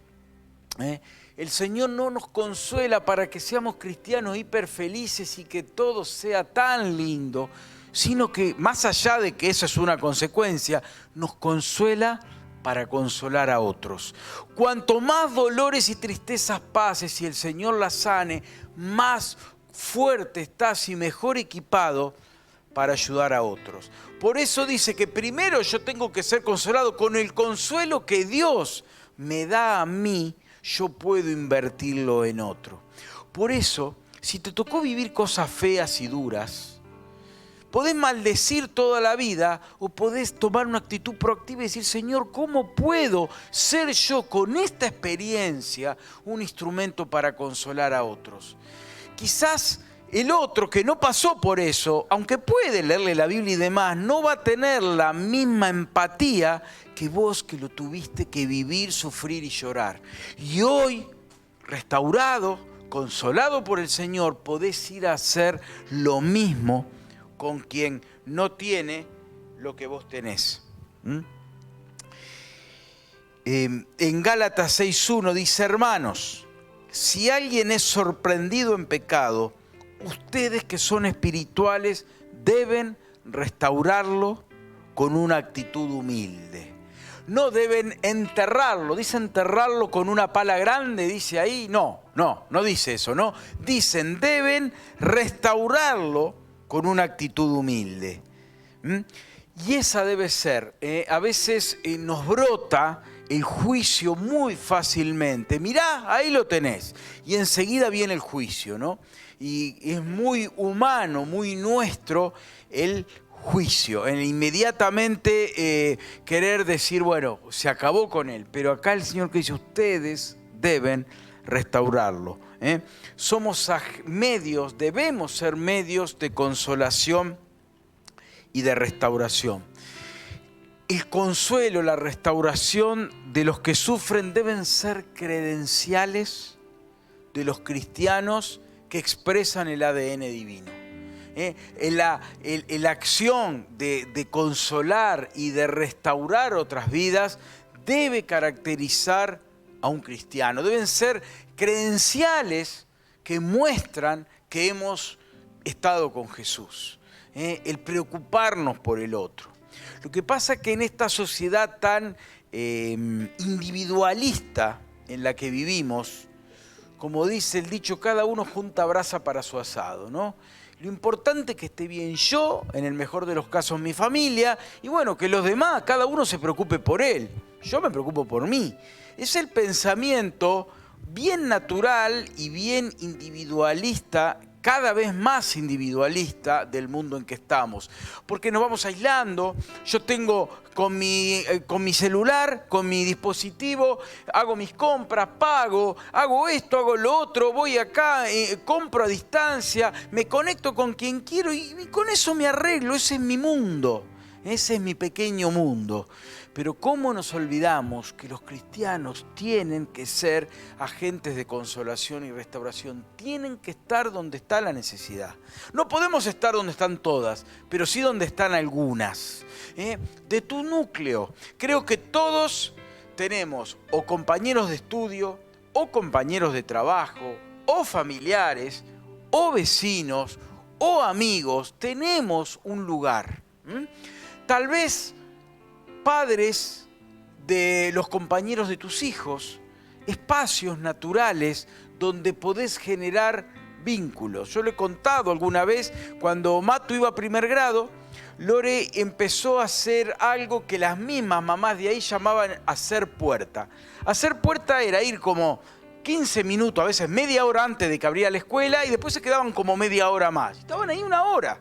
El Señor no nos consuela para que seamos cristianos hiper felices y que todo sea tan lindo, sino que más allá de que eso es una consecuencia, nos consuela para consolar a otros. Cuanto más dolores y tristezas pases y el Señor las sane, más fuerte estás y mejor equipado para ayudar a otros. Por eso dice que primero yo tengo que ser consolado con el consuelo que Dios me da a mí, yo puedo invertirlo en otro. Por eso, si te tocó vivir cosas feas y duras, podés maldecir toda la vida o podés tomar una actitud proactiva y decir, Señor, ¿cómo puedo ser yo con esta experiencia un instrumento para consolar a otros? Quizás el otro que no pasó por eso, aunque puede leerle la Biblia y demás, no va a tener la misma empatía que vos, que lo tuviste que vivir, sufrir y llorar. Y hoy, restaurado, consolado por el Señor, podés ir a hacer lo mismo con quien no tiene lo que vos tenés. En Gálatas 6:1 dice, hermanos, si alguien es sorprendido en pecado, ustedes que son espirituales deben restaurarlo con una actitud humilde. No deben enterrarlo. Dice enterrarlo con una pala grande, dice ahí. No dice eso, ¿no? Dicen deben restaurarlo con una actitud humilde. Y esa debe ser. A veces nos brota el juicio muy fácilmente. Mirá, ahí lo tenés. Y enseguida viene el juicio, ¿no? Y es muy humano, muy nuestro el juicio. Inmediatamente querer decir, bueno, se acabó con él. Pero acá el Señor que dice, ustedes deben restaurarlo. Somos medios, debemos ser medios de consolación y de restauración. El consuelo, la restauración de los que sufren deben ser credenciales de los cristianos que expresan el ADN divino. La acción de consolar y de restaurar otras vidas debe caracterizar a un cristiano. Deben ser credenciales que muestran que hemos estado con Jesús. El preocuparnos por el otro. Lo que pasa es que en esta sociedad tan individualista en la que vivimos, como dice el dicho, cada uno junta brasa para su asado, ¿no? Lo importante es que esté bien yo, en el mejor de los casos mi familia, y bueno, que los demás, cada uno se preocupe por él. Yo me preocupo por mí. Es el pensamiento bien natural y bien individualista, cada vez más individualista del mundo en que estamos. Porque nos vamos aislando. Yo tengo con mi celular, con mi dispositivo, hago mis compras, pago, hago esto, hago lo otro, voy acá, compro a distancia, me conecto con quien quiero y con eso me arreglo. Ese es mi mundo, ese es mi pequeño mundo. Pero ¿cómo nos olvidamos que los cristianos tienen que ser agentes de consolación y restauración? Tienen que estar donde está la necesidad. No podemos estar donde están todas, pero sí donde están algunas. De tu núcleo. Creo que todos tenemos o compañeros de estudio, o compañeros de trabajo, o familiares, o vecinos, o amigos. Tenemos un lugar. Tal vez padres de los compañeros de tus hijos, espacios naturales donde podés generar vínculos. Yo lo he contado alguna vez, cuando Matu iba a primer grado, Lore empezó a hacer algo que las mismas mamás de ahí llamaban hacer puerta. Hacer puerta era ir como 15 minutos, a veces media hora antes de que abriera la escuela, y después se quedaban como media hora más. Estaban ahí una hora.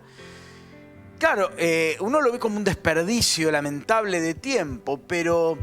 Claro, uno lo ve como un desperdicio lamentable de tiempo, pero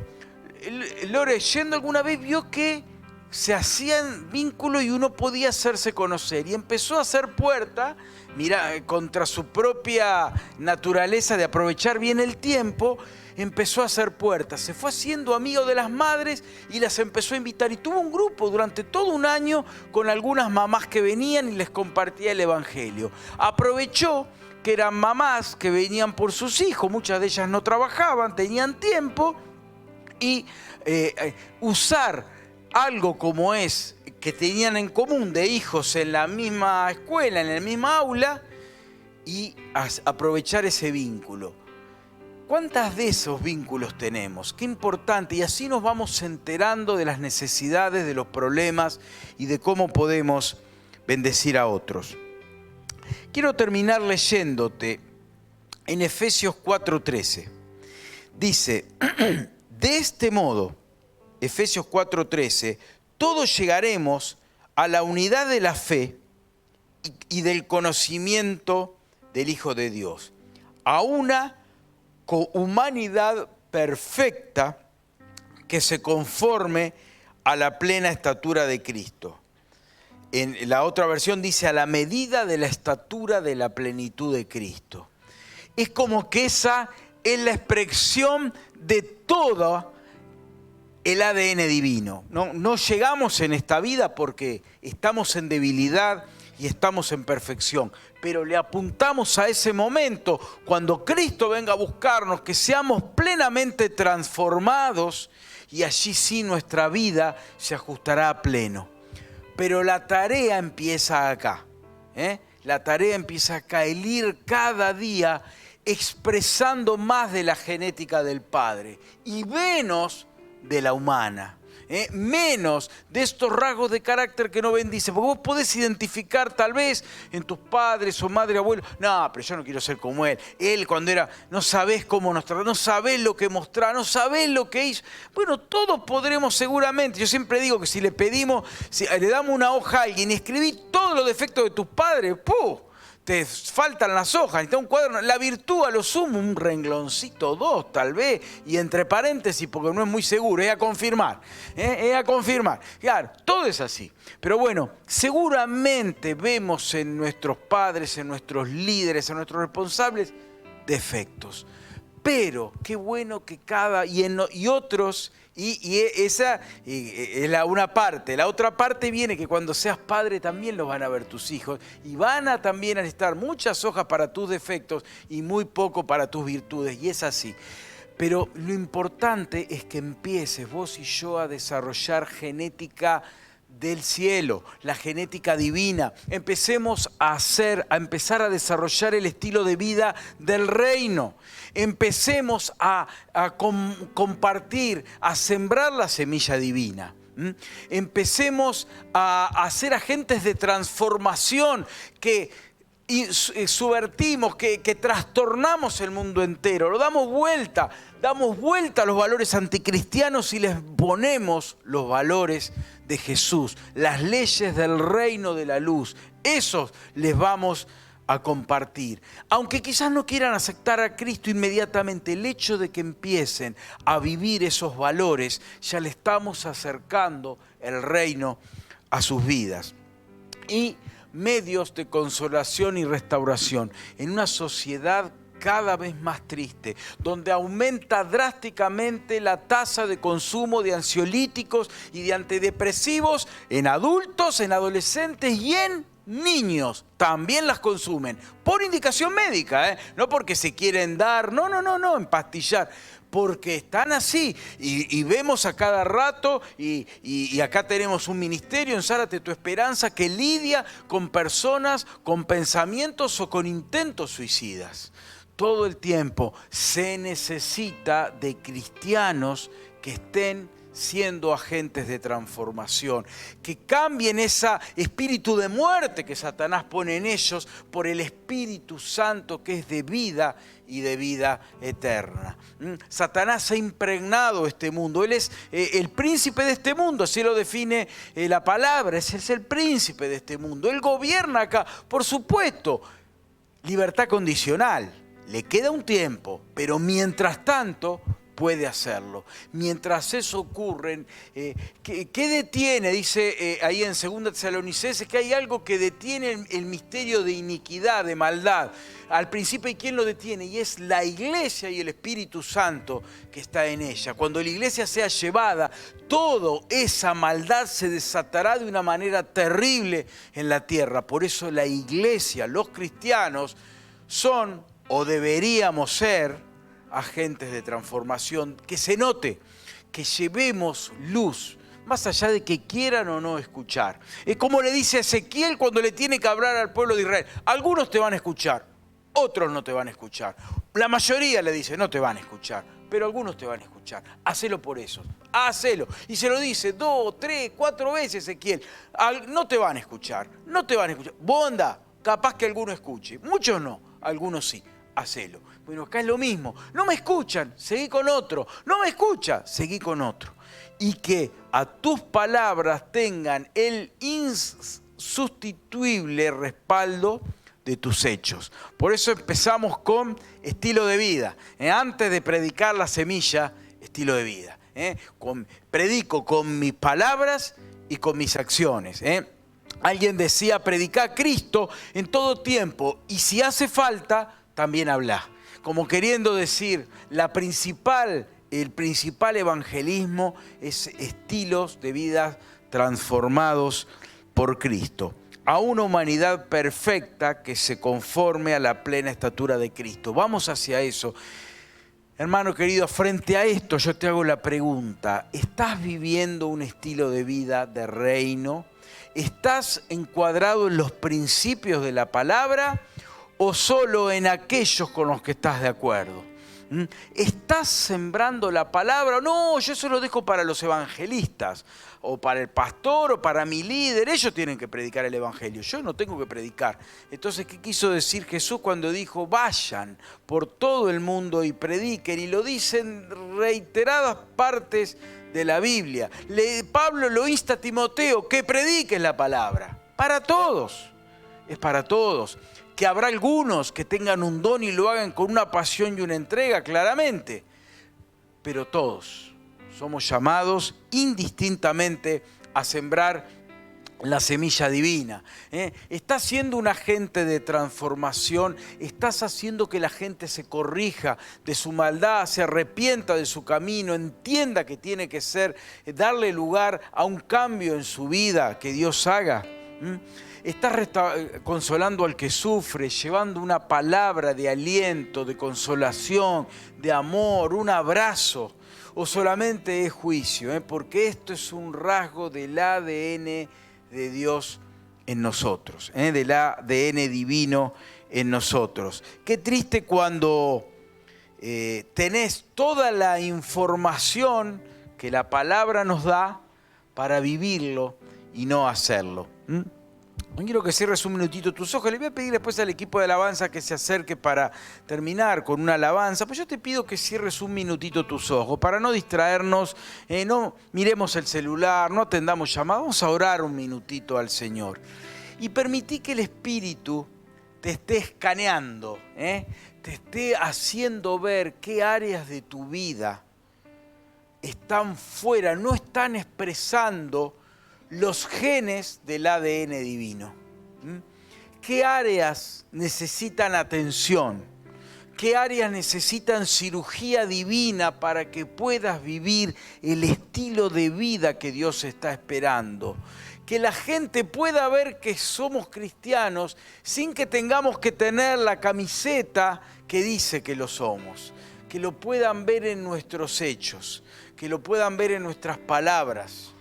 Lore, yendo alguna vez, vio que se hacían vínculos y uno podía hacerse conocer. Y empezó a hacer puerta, mira, contra su propia naturaleza de aprovechar bien el tiempo, empezó a hacer puertas. Se fue haciendo amigo de las madres y las empezó a invitar. Y tuvo un grupo durante todo un año con algunas mamás que venían y les compartía el evangelio. Aprovechó que eran mamás que venían por sus hijos, muchas de ellas no trabajaban, tenían tiempo, y usar algo como es que tenían en común de hijos en la misma escuela, en la misma aula, y aprovechar ese vínculo. ¿Cuántas de esos vínculos tenemos? Qué importante, y así nos vamos enterando de las necesidades, de los problemas y de cómo podemos bendecir a otros. Quiero terminar leyéndote en Efesios 4:13. Dice, de este modo, Efesios 4:13, todos llegaremos a la unidad de la fe y del conocimiento del Hijo de Dios, a una humanidad perfecta que se conforme a la plena estatura de Cristo. En la otra versión dice, a la medida de la estatura de la plenitud de Cristo. Es como que esa es la expresión de todo el ADN divino. No llegamos en esta vida porque estamos en debilidad y estamos en perfección, pero le apuntamos a ese momento, cuando Cristo venga a buscarnos, que seamos plenamente transformados, y allí sí nuestra vida se ajustará a pleno. Pero la tarea empieza acá, La tarea empieza acá, el ir cada día expresando más de la genética del Padre y menos de la humana. Menos de estos rasgos de carácter que no bendice, porque vos podés identificar tal vez en tus padres o madre, abuelo, no, pero yo no quiero ser como él cuando era, no sabés cómo nos trató, no sabés lo que mostraba, no sabés lo que hizo. Bueno, todos podremos seguramente, yo siempre digo que si le pedimos, si le damos una hoja a alguien y escribí todos los defectos de tus padres, ¡puh!, te faltan las hojas, necesitas un cuaderno, la virtud a lo sumo, un rengloncito, 2 tal vez, y entre paréntesis, porque no es muy seguro, es a confirmar, es a confirmar. Claro, todo es así. Pero bueno, seguramente vemos en nuestros padres, en nuestros líderes, en nuestros responsables, defectos. Pero qué bueno que esa es una parte. La otra parte viene que cuando seas padre también los van a ver tus hijos y van a también a necesitar muchas hojas para tus defectos y muy poco para tus virtudes, y es así. Pero lo importante es que empieces vos y yo a desarrollar genética del cielo, la genética divina. Empecemos a empezar a desarrollar el estilo de vida del reino. Empecemos a compartir, a sembrar la semilla divina. Empecemos a ser agentes de transformación que subvertimos, que trastornamos el mundo entero, lo damos vuelta a los valores anticristianos y les ponemos los valores de Jesús, las leyes del reino de la luz. Esos les vamos a compartir. Aunque quizás no quieran aceptar a Cristo inmediatamente, el hecho de que empiecen a vivir esos valores, ya le estamos acercando el reino a sus vidas. Y medios de consolación y restauración en una sociedad cada vez más triste, donde aumenta drásticamente la tasa de consumo de ansiolíticos y de antidepresivos en adultos, en adolescentes y en niños. También las consumen por indicación médica, no porque se quieren dar, no, empastillar, porque están así y vemos a cada rato y acá tenemos un ministerio en Zárate Tu Esperanza que lidia con personas con pensamientos o con intentos suicidas. Todo el tiempo se necesita de cristianos que estén siendo agentes de transformación, que cambien ese espíritu de muerte que Satanás pone en ellos por el Espíritu Santo que es de vida y de vida eterna. Satanás ha impregnado este mundo, él es el príncipe de este mundo, así lo define la palabra, ese es el príncipe de este mundo, él gobierna acá, por supuesto, libertad condicional, le queda un tiempo, pero mientras tanto puede hacerlo. Mientras eso ocurre, ¿qué detiene? Dice ahí en 2 Tesalonicenses que hay algo que detiene el misterio de iniquidad, de maldad. Al principio, ¿y quién lo detiene? Y es la iglesia y el Espíritu Santo que está en ella. Cuando la iglesia sea llevada, toda esa maldad se desatará de una manera terrible en la tierra. Por eso la iglesia, los cristianos, son o deberíamos ser agentes de transformación. Que se note, que llevemos luz, más allá de que quieran o no escuchar. Es como le dice Ezequiel cuando le tiene que hablar al pueblo de Israel. Algunos te van a escuchar. Otros no te van a escuchar. La mayoría le dice, no te van a escuchar, pero algunos te van a escuchar. Hacelo por eso, hacelo. Y se lo dice 2, 3, 4 veces Ezequiel. No te van a escuchar, no te van a escuchar. Vos andá, capaz que alguno escuche. Muchos no, algunos sí. Hacelo. Bueno, acá es lo mismo. No me escuchan, seguí con otro. No me escucha, seguí con otro. Y que a tus palabras tengan el insustituible respaldo de tus hechos. Por eso empezamos con estilo de vida. Antes de predicar la semilla, estilo de vida. Predico con mis palabras y con mis acciones. Alguien decía, predica a Cristo en todo tiempo y si hace falta, también habla. Como queriendo decir, el principal evangelismo es estilos de vida transformados por Cristo. A una humanidad perfecta que se conforme a la plena estatura de Cristo. Vamos hacia eso. Hermano querido, frente a esto yo te hago la pregunta, ¿estás viviendo un estilo de vida de reino? ¿Estás encuadrado en los principios de la palabra o solo en aquellos con los que estás de acuerdo? ¿Estás sembrando la palabra? No, yo eso lo dejo para los evangelistas, o para el pastor, o para mi líder. Ellos tienen que predicar el evangelio, yo no tengo que predicar. Entonces, ¿qué quiso decir Jesús cuando dijo, vayan por todo el mundo y prediquen? Y lo dicen reiteradas partes de la Biblia. Pablo lo insta a Timoteo, que prediques la palabra, para todos, es para todos. Que habrá algunos que tengan un don y lo hagan con una pasión y una entrega, claramente. Pero todos somos llamados indistintamente a sembrar la semilla divina. Estás siendo un agente de transformación, estás haciendo que la gente se corrija de su maldad, se arrepienta de su camino, entienda que tiene que ser, darle lugar a un cambio en su vida que Dios haga. Estás consolando al que sufre, llevando una palabra de aliento, de consolación, de amor, un abrazo, o solamente es juicio, porque esto es un rasgo del ADN de Dios en nosotros, del ADN divino en nosotros. Qué triste cuando tenés toda la información que la palabra nos da para vivirlo y no hacerlo. Quiero que cierres un minutito tus ojos. Le voy a pedir después al equipo de alabanza que se acerque para terminar con una alabanza. Pues yo te pido que cierres un minutito tus ojos para no distraernos, no miremos el celular, no atendamos llamadas. Vamos a orar un minutito al Señor. Y permití que el Espíritu te esté escaneando, te esté haciendo ver qué áreas de tu vida están fuera, no están expresando los genes del ADN divino. ¿Qué áreas necesitan atención? ¿Qué áreas necesitan cirugía divina para que puedas vivir el estilo de vida que Dios está esperando? Que la gente pueda ver que somos cristianos sin que tengamos que tener la camiseta que dice que lo somos. Que lo puedan ver en nuestros hechos, que lo puedan ver en nuestras palabras.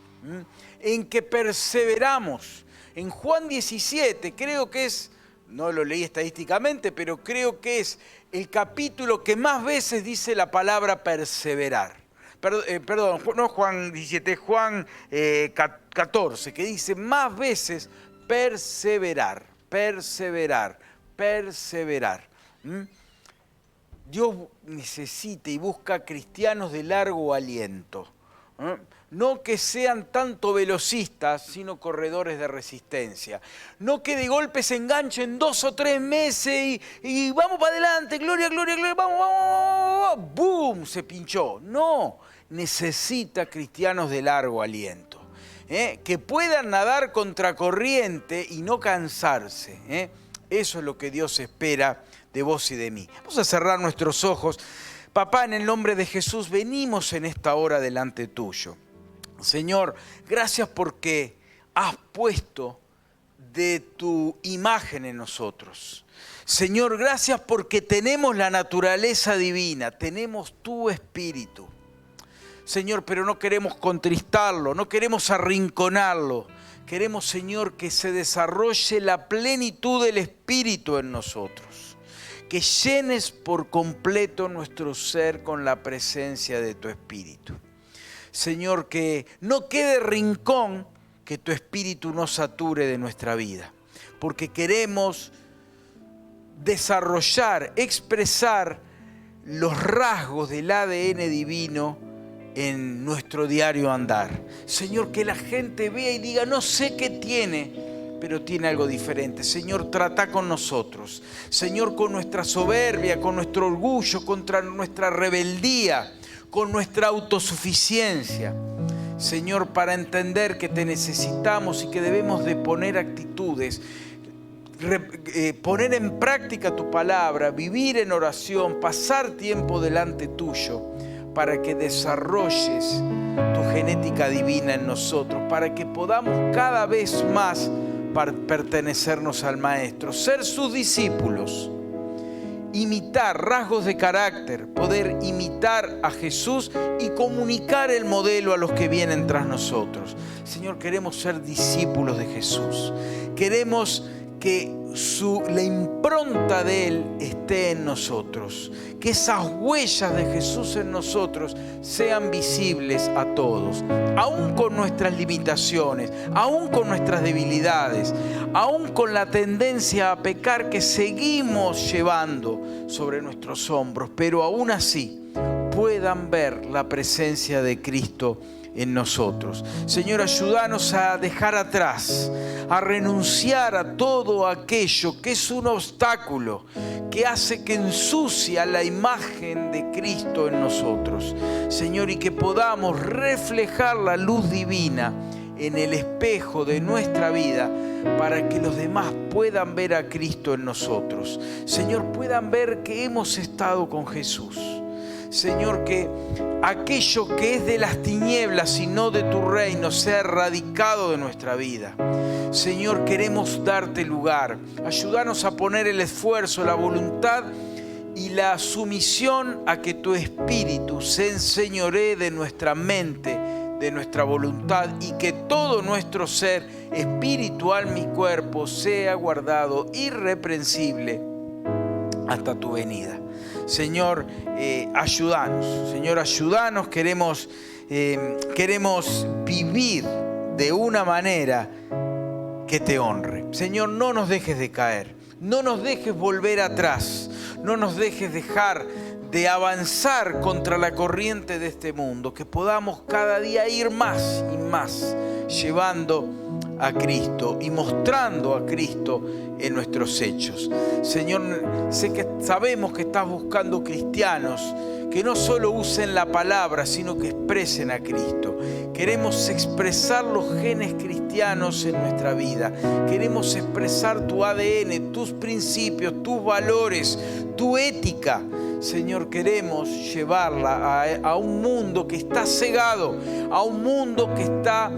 En que perseveramos. En Juan 17, creo que es, no lo leí estadísticamente, pero creo que es el capítulo que más veces dice la palabra perseverar. Perdón, no Juan 17, Juan 14, que dice más veces perseverar, perseverar, perseverar. Dios necesita y busca cristianos de largo aliento. No que sean tanto velocistas, sino corredores de resistencia. No que de golpe se enganchen 2 o 3 meses y vamos para adelante, gloria, gloria, gloria, vamos, vamos, vamos, ¡boom! Se pinchó. No, necesita cristianos de largo aliento, que puedan nadar contracorriente y no cansarse. Eso es lo que Dios espera de vos y de mí. Vamos a cerrar nuestros ojos. Papá, en el nombre de Jesús, venimos en esta hora delante tuyo. Señor, gracias porque has puesto de tu imagen en nosotros. Señor, gracias porque tenemos la naturaleza divina, tenemos tu espíritu. Señor, pero no queremos contristarlo, no queremos arrinconarlo. Queremos, Señor, que se desarrolle la plenitud del espíritu en nosotros. Que llenes por completo nuestro ser con la presencia de tu espíritu. Señor, que no quede rincón que tu espíritu no sature de nuestra vida, porque queremos desarrollar, expresar los rasgos del ADN divino en nuestro diario andar. Señor, que la gente vea y diga, no sé qué tiene, pero tiene algo diferente. Señor, trata con nosotros. Señor, con nuestra soberbia, con nuestro orgullo, contra nuestra rebeldía, con nuestra autosuficiencia, Señor, para entender que te necesitamos y que debemos de poner actitudes, poner en práctica tu palabra, vivir en oración, pasar tiempo delante tuyo, para que desarrolles tu genética divina en nosotros, para que podamos cada vez más pertenecernos al Maestro, ser sus discípulos, imitar rasgos de carácter, poder imitar a Jesús y comunicar el modelo a los que vienen tras nosotros. Señor, queremos ser discípulos de Jesús. Queremos que la impronta de Él esté en nosotros. Que esas huellas de Jesús en nosotros sean visibles a todos. Aún con nuestras limitaciones, aún con nuestras debilidades, aún con la tendencia a pecar que seguimos llevando sobre nuestros hombros, pero aún así puedan ver la presencia de Cristo en nosotros. Señor, ayúdanos a dejar atrás, a renunciar a todo aquello que es un obstáculo, que hace que ensucia la imagen de Cristo en nosotros. Señor, y que podamos reflejar la luz divina en el espejo de nuestra vida para que los demás puedan ver a Cristo en nosotros. Señor, puedan ver que hemos estado con Jesús. Señor, que aquello que es de las tinieblas y no de tu reino sea erradicado de nuestra vida. Señor, queremos darte lugar. Ayúdanos a poner el esfuerzo, la voluntad y la sumisión a que tu Espíritu se enseñoree de nuestra mente, de nuestra voluntad, y que todo nuestro ser, espiritual, mi cuerpo, sea guardado irreprensible hasta tu venida. Señor, ayúdanos. Señor, ayúdanos. Queremos vivir de una manera que te honre. Señor, no nos dejes de caer. No nos dejes volver atrás. No nos dejes dejar de avanzar contra la corriente de este mundo. Que podamos cada día ir más y más llevando a Cristo y mostrando a Cristo en nuestros hechos. Señor, sabemos que estás buscando cristianos que no solo usen la palabra, sino que expresen a Cristo. Queremos expresar los genes cristianos en nuestra vida. Queremos expresar tu ADN, tus principios, tus valores, tu ética. Señor, queremos llevarla a un mundo que está cegado, a un mundo que está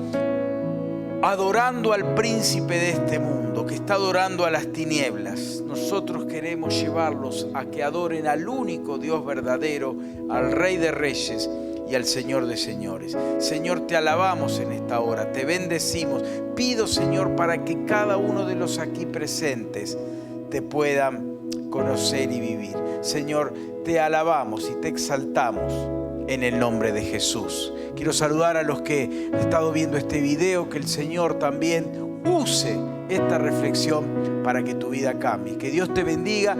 adorando al príncipe de este mundo, que está adorando a las tinieblas. Nosotros queremos llevarlos a que adoren al único Dios verdadero, al Rey de Reyes y al Señor de Señores. Señor, te alabamos en esta hora, te bendecimos. Pido, Señor, para que cada uno de los aquí presentes te puedan conocer y vivir. Señor, te alabamos y te exaltamos en el nombre de Jesús. Quiero saludar a los que han estado viendo este video, que el Señor también use esta reflexión para que tu vida cambie. Que Dios te bendiga.